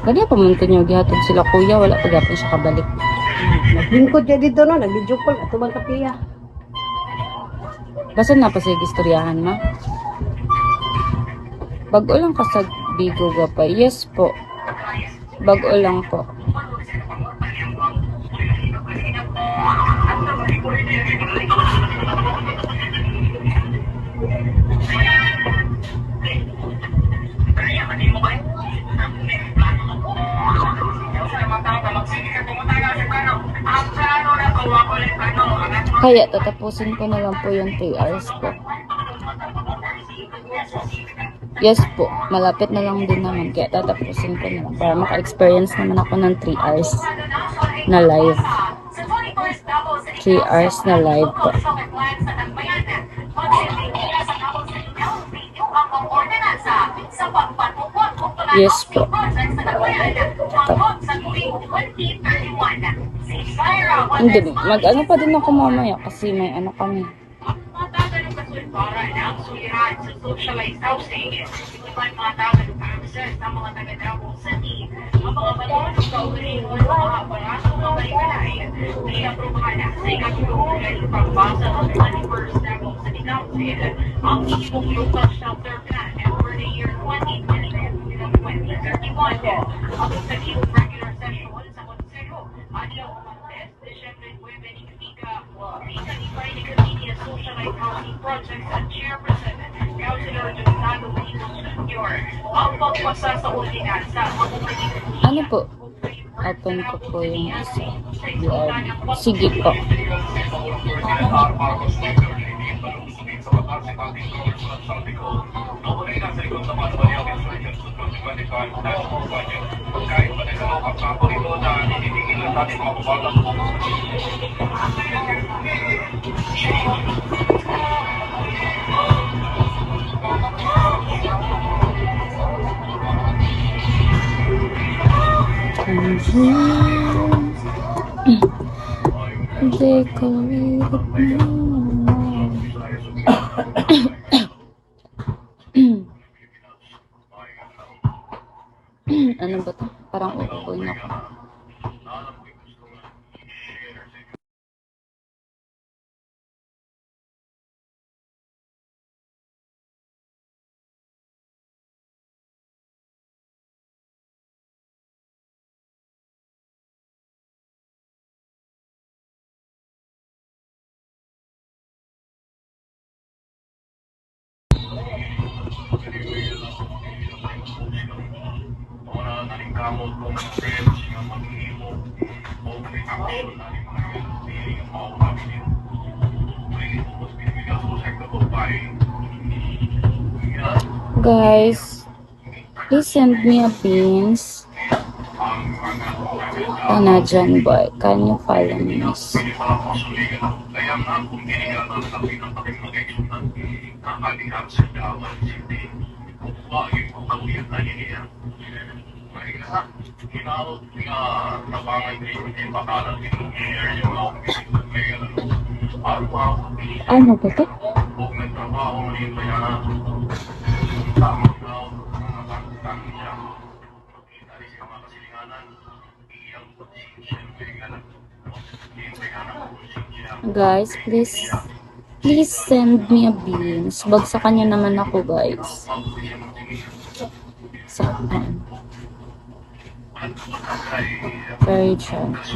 Gani pa man niyo gihatod sila kuya, wala pa gapon siya kabalik. Naglingkod siya dito no, nag-video call at tumang kapiya. Basta na pa siya istoryahan ma. Bago lang ka sa Bigo pa. Yes po. Bago lang po. Kaya tatapusin ko na lang po yung 3 hours po. Yes po, malapit na lang din naman. Kaya tatapusin ko na lang para maka-experience naman ako ng 3 hours na live. 3 hours na live po. Yes po. Hindi, mag-ano pa din ako mamaya kasi may ano kami. Ang mismong local shelter plan for the year 2021. Ang sa regular session sa Konseho, Adlaw Martes, Disyembre 9, Ika ni Committee on Socialized Housing Projects at Chairperson, Councilor Jonathan Benito Jr. Ang pagpasa sa ordinansa, Ano po? Open ko po yung isa. Sige po. Ano ba ito? Parang uupuin ako. Guys, please send me a pins. Canadian boy, can you follow me? Ano ba ito? Guys, please send me a beans. Bagsakan niyo naman ako, guys. Saan? Very chance.